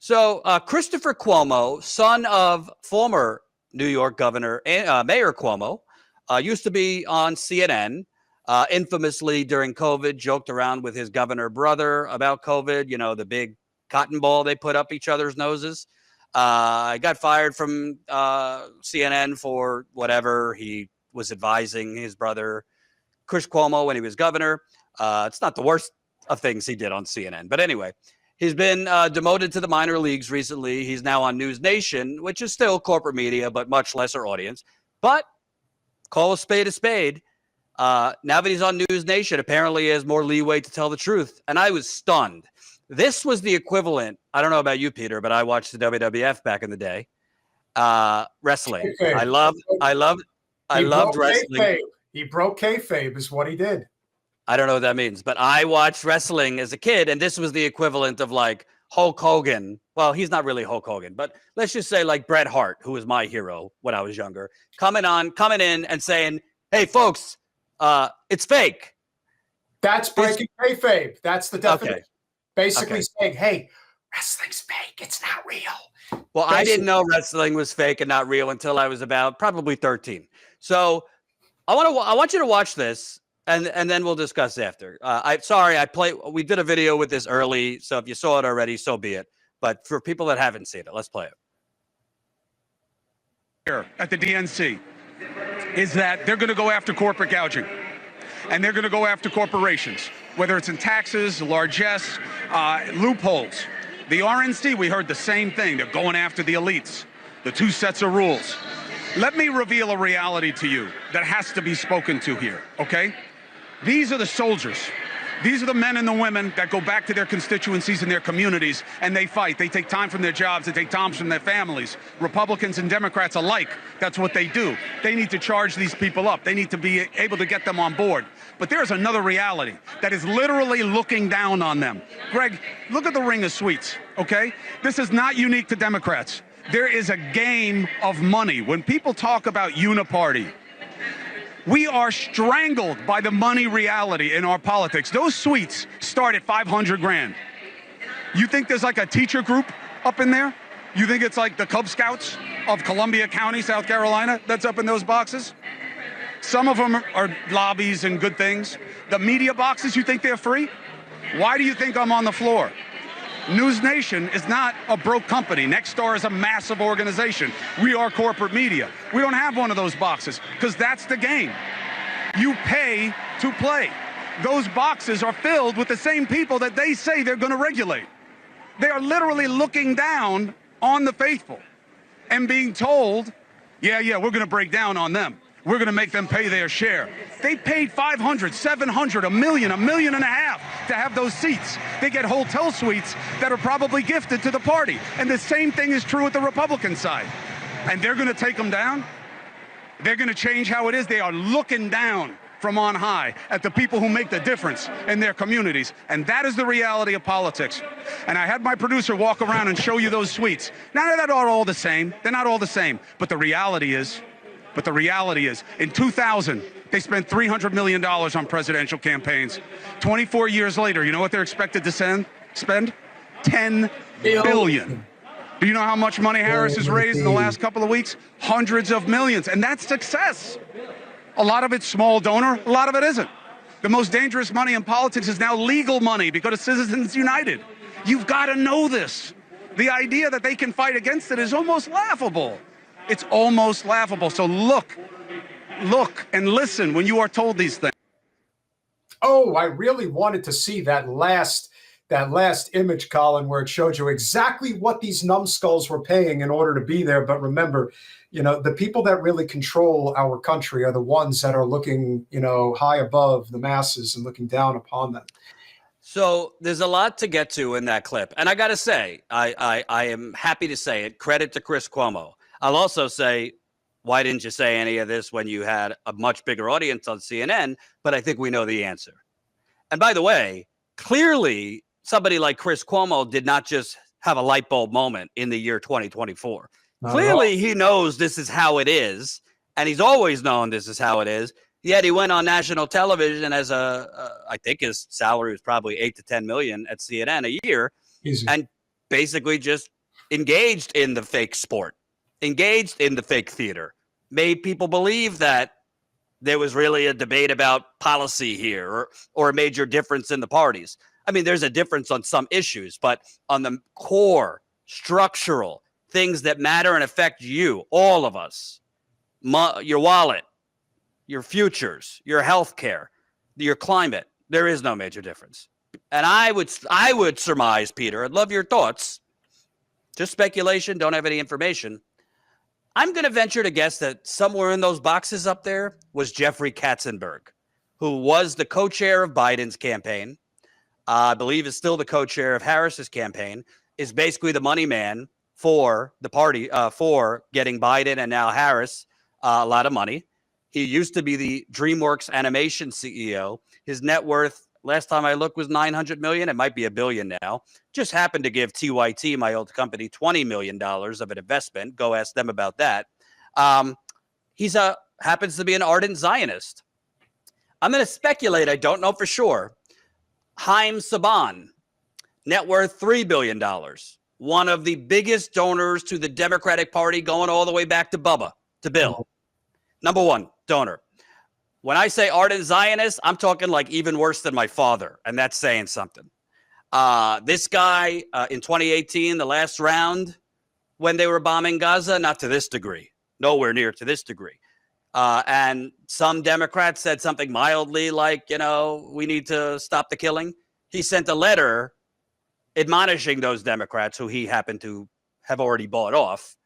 So Christopher Cuomo, son of former New York Governor Mayor Cuomo, used to be on CNN. Infamously during COVID, joked around with his governor brother about COVID. You know, the big cotton ball they put up each other's noses. I got fired from CNN for whatever. He was advising his brother, Chris Cuomo, when he was governor. It's not the worst of things he did on CNN. But anyway, he's been demoted to the minor leagues recently. He's now on News Nation, which is still corporate media, but much lesser audience. But call a spade a spade. Now that he's on News Nation, apparently he has more leeway to tell the truth. And I was stunned. This was the equivalent. I don't know about you, Peter, but I watched the WWF back in the day. Wrestling. I loved wrestling. Kayfabe. He broke kayfabe is what he did. I don't know what that means, but I watched wrestling as a kid, and this was the equivalent of like Hulk Hogan. Well, he's not really Hulk Hogan, but let's just say like Bret Hart, who was my hero when I was younger, coming in and saying, "Hey, folks, it's fake." That's breaking kayfabe. That's the definition. Okay. Basically saying, "Hey, wrestling's fake. It's not real." Well, I didn't know wrestling was fake and not real until I was about probably 13. So I want you to watch this, and then we'll discuss after. We did a video with this early, so if you saw it already, so be it. But for people that haven't seen it, let's play it. Here at the DNC is that they're going to go after corporate gouging, and they're going to go after corporations, whether it's in taxes, largesse, loopholes. The RNC, we heard the same thing. They're going after the elites, the two sets of rules. Let me reveal a reality to you that has to be spoken to here, okay? These are the soldiers. These are the men and the women that go back to their constituencies and their communities, and they fight. They take time from their jobs. They take time from their families. Republicans and Democrats alike, that's what they do. They need to charge these people up. They need to be able to get them on board. But there's another reality that is literally looking down on them. Greg, look at the ring of sweets, okay? This is not unique to Democrats. There is a game of money. When people talk about uniparty, we are strangled by the money reality in our politics. Those suites start at 500 grand. You think there's like a teacher group up in there? You think it's like the Cub Scouts of Columbia County, South Carolina, that's up in those boxes? Some of them are lobbies and good things. The media boxes, you think they're free? Why do you think I'm on the floor? News Nation is not a broke company. Nexstar is a massive organization. We are corporate media. We don't have one of those boxes because that's the game. You pay to play. Those boxes are filled with the same people that they say they're going to regulate. They are literally looking down on the faithful and being told, yeah, we're going to break down on them. We're going to make them pay their share. They paid $500, $700, $1 million, $1.5 million to have those seats. They get hotel suites that are probably gifted to the party. And the same thing is true with the Republican side. And they're going to take them down. They're going to change how it is. They are looking down from on high at the people who make the difference in their communities. And that is the reality of politics. And I had my producer walk around and show you those suites. Now, they're not all the same. They're not all the same. But the reality is, in 2000, they spent $300 million on presidential campaigns. 24 years later, you know what they're expected to spend? $10 billion. Do you know how much money Harris has raised in the last couple of weeks? Hundreds of millions. And that's success. A lot of it's small donor, a lot of it isn't. The most dangerous money in politics is now legal money because of Citizens United. You've got to know this. The idea that they can fight against it is almost laughable. It's almost laughable. So look and listen when you are told these things. Oh, I really wanted to see that last image, Colin, where it showed you exactly what these numbskulls were paying in order to be there. But remember, the people that really control our country are the ones that are looking, high above the masses and looking down upon them. So there's a lot to get to in that clip. And I got to say, I am happy to say it. Credit to Chris Cuomo. I'll also say, why didn't you say any of this when you had a much bigger audience on CNN? But I think we know the answer. And by the way, clearly somebody like Chris Cuomo did not just have a light bulb moment in the year 2024. Clearly he knows this is how it is. And he's always known this is how it is. Yet he went on national television as I think his salary was probably $8 to $10 million at CNN a year. Easy. And basically just engaged in the fake sport, engaged in the fake theater, made people believe that there was really a debate about policy here or a major difference in the parties. I mean, there's a difference on some issues, but on the core, structural things that matter and affect you, all of us, your wallet, your futures, your health care, your climate, there is no major difference. And I would surmise, Peter, I'd love your thoughts. Just speculation, don't have any information. I'm going to venture to guess that somewhere in those boxes up there was Jeffrey Katzenberg, who was the co-chair of Biden's campaign. I believe is still the co-chair of Harris's campaign, is basically the money man for the party, for getting Biden and now Harris a lot of money. He used to be the DreamWorks animation CEO. His net worth, last time I looked, was $900 million. It might be $1 billion now. Just happened to give TYT, my old company, $20 million of an investment. Go ask them about that. He's happens to be an ardent Zionist. I'm going to speculate. I don't know for sure. Haim Saban, net worth $3 billion. One of the biggest donors to the Democratic Party, going all the way back to Bubba, to Bill. Number one donor. When I say ardent Zionist, I'm talking like even worse than my father, and that's saying something. This guy in 2018, the last round, when they were bombing Gaza, not to this degree, nowhere near to this degree. And some Democrats said something mildly like, we need to stop the killing. He sent a letter admonishing those Democrats who he happened to have already bought off,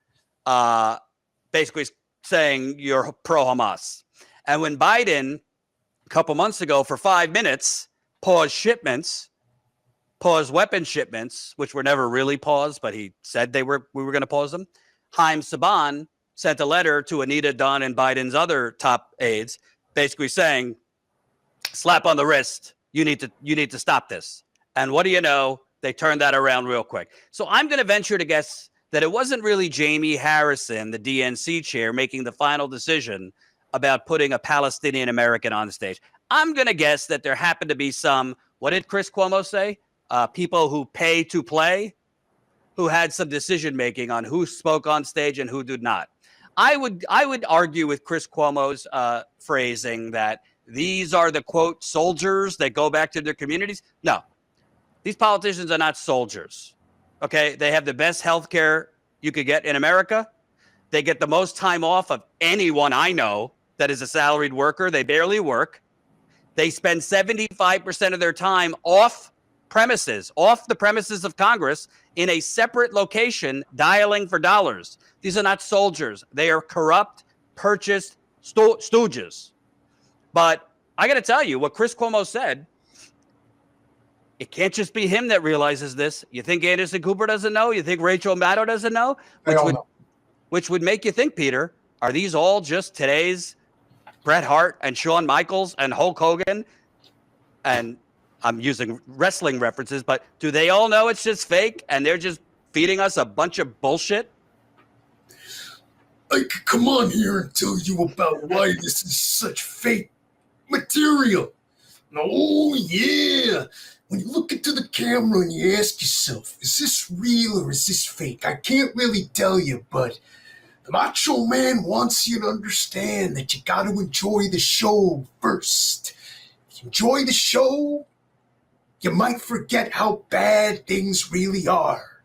basically saying you're pro-Hamas. And when Biden, a couple months ago, for 5 minutes, paused weapon shipments, which were never really paused, but he said we were going to pause them. Haim Saban sent a letter to Anita Dunn and Biden's other top aides, basically saying, slap on the wrist, you need to stop this. And what do you know? They turned that around real quick. So I'm going to venture to guess that it wasn't really Jamie Harrison, the DNC chair, making the final decision about putting a Palestinian American on stage. I'm going to guess that there happened to be some, what did Chris Cuomo say? People who pay to play, who had some decision making on who spoke on stage and who did not. I would argue with Chris Cuomo's phrasing that these are the, quote, soldiers that go back to their communities. No, these politicians are not soldiers. Okay, they have the best health care you could get in America. They get the most time off of anyone I know that is a salaried worker. They barely work. They spend 75% of their time off the premises of Congress in a separate location, dialing for dollars. These are not soldiers. They are corrupt, purchased stooges. But I got to tell you what Chris Cuomo said. It can't just be him that realizes this. You think Anderson Cooper doesn't know? You think Rachel Maddow doesn't know? Which would make you think, Peter, are these all just today's Bret Hart and Shawn Michaels and Hulk Hogan? And I'm using wrestling references, but do they all know it's just fake and they're just feeding us a bunch of bullshit? I could come on here and tell you about why this is such fake material. Oh, yeah. When you look into the camera and you ask yourself, is this real or is this fake? I can't really tell you, but the Macho Man wants you to understand that you got to enjoy the show first. If you enjoy the show, you might forget how bad things really are.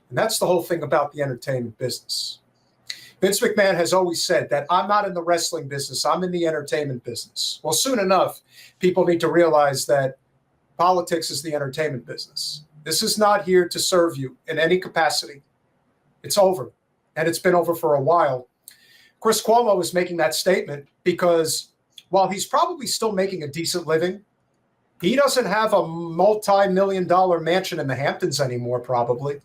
And that's the whole thing about the entertainment business. Vince McMahon has always said that I'm not in the wrestling business, I'm in the entertainment business. Well, soon enough, people need to realize that politics is the entertainment business. This is not here to serve you in any capacity. It's over, and it's been over for a while. Chris Cuomo is making that statement because while he's probably still making a decent living, he doesn't have a multi-million-dollar mansion in the Hamptons anymore, probably.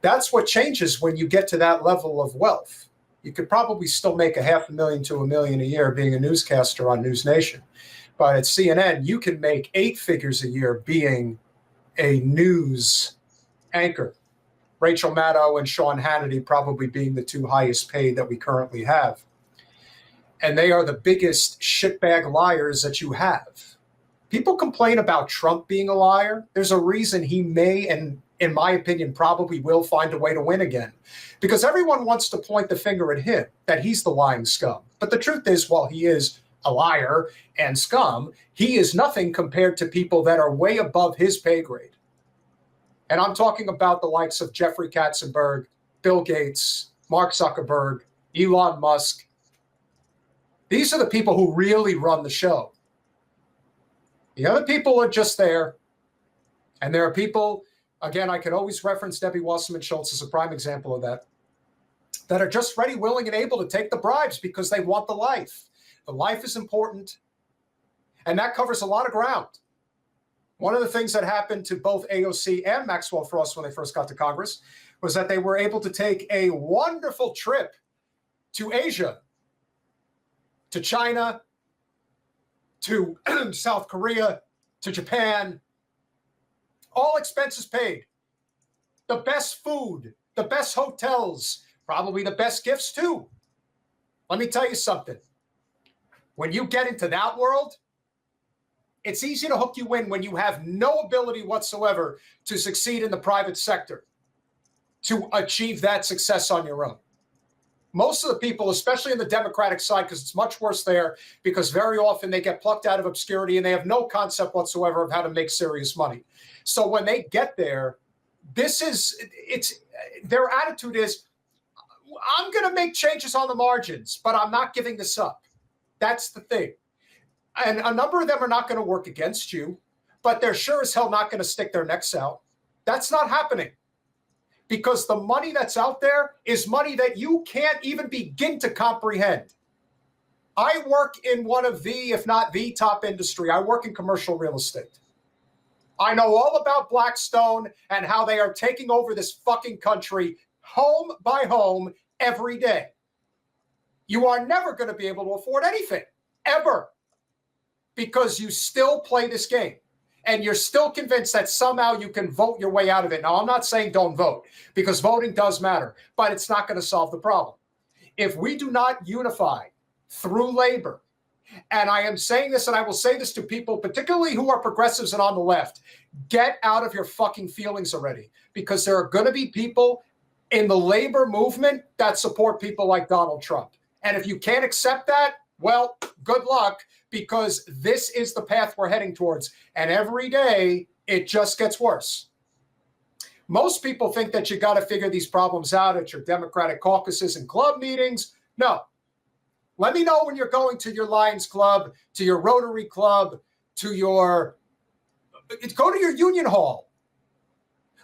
That's what changes when you get to that level of wealth. You could probably still make $500,000 to $1 million a year being a newscaster on News Nation. But at CNN, you can make 8 figures a year being a news anchor. Rachel Maddow and Sean Hannity probably being the 2 highest paid that we currently have. And they are the biggest shitbag liars that you have. People complain about Trump being a liar. There's a reason he may and in my opinion, probably will find a way to win again. Because everyone wants to point the finger at him, that he's the lying scum. But the truth is, while he is a liar and scum, he is nothing compared to people that are way above his pay grade. And I'm talking about the likes of Jeffrey Katzenberg, Bill Gates, Mark Zuckerberg, Elon Musk. These are the people who really run the show. The other people are just there. And there are people, again, I can always reference Debbie Wasserman Schultz as a prime example of that, that are just ready, willing, and able to take the bribes because they want the life. The life is important. And that covers a lot of ground. One of the things that happened to both AOC and Maxwell Frost when they first got to Congress was that they were able to take a wonderful trip to Asia, to China, to South Korea, to Japan, all expenses paid. The best food, the best hotels, probably the best gifts too. Let me tell you something. When you get into that world, it's easy to hook you in when you have no ability whatsoever to succeed in the private sector, to achieve that success on your own. Most of the people, especially in the Democratic side, because it's much worse there, because very often they get plucked out of obscurity and they have no concept whatsoever of how to make serious money. So when they get there, their attitude is, I'm going to make changes on the margins, but I'm not giving this up. That's the thing. And a number of them are not going to work against you, but they're sure as hell not going to stick their necks out. That's not happening. Because the money that's out there is money that you can't even begin to comprehend. I work in one of the, if not the top industry. I work in commercial real estate. I know all about Blackstone and how they are taking over this fucking country home by home every day. You are never going to be able to afford anything, ever, because you still play this game. And you're still convinced that somehow you can vote your way out of it. Now, I'm not saying don't vote, because voting does matter, but it's not going to solve the problem. If we do not unify through labor, and I am saying this, and I will say this to people, particularly who are progressives and on the left, get out of your fucking feelings already, because there are going to be people in the labor movement that support people like Donald Trump. And if you can't accept that, well, good luck, because this is the path we're heading towards. And every day, it just gets worse. Most people think that you got to figure these problems out at your Democratic caucuses and club meetings. No. Let me know when you're going to your Lions Club, to your Rotary Club, go to your union hall.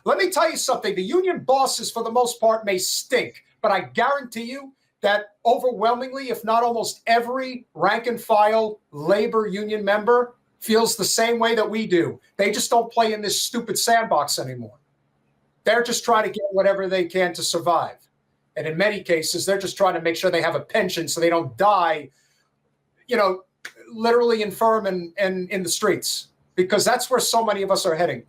Let me tell you something. The union bosses, for the most part, may stink, but I guarantee you that overwhelmingly, if not almost every rank and file labor union member feels the same way that we do. They just don't play in this stupid sandbox anymore. They're just trying to get whatever they can to survive. And in many cases, they're just trying to make sure they have a pension so they don't die, literally infirm and in the streets, because that's where so many of us are heading.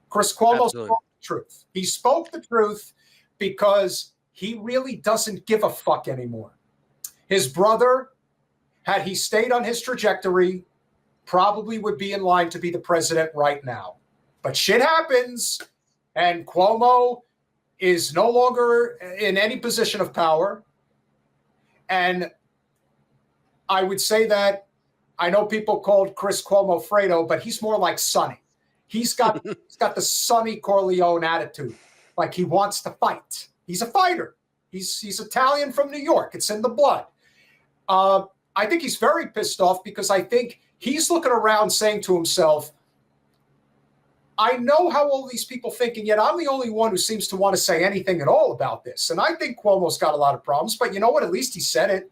Chris Cuomo spoke the truth. He spoke the truth because he really doesn't give a fuck anymore. His brother, had he stayed on his trajectory, probably would be in line to be the president right now. But shit happens, and Cuomo is no longer in any position of power. And I would say that I know people called Chris Cuomo Fredo, but he's more like Sonny. He's got the Sonny Corleone attitude, like he wants to fight. He's a fighter. He's Italian from New York. It's in the blood. I think he's very pissed off because I think he's looking around saying to himself, I know how all these people think, and yet I'm the only one who seems to want to say anything at all about this. And I think Cuomo's got a lot of problems, but you know what? At least he said it.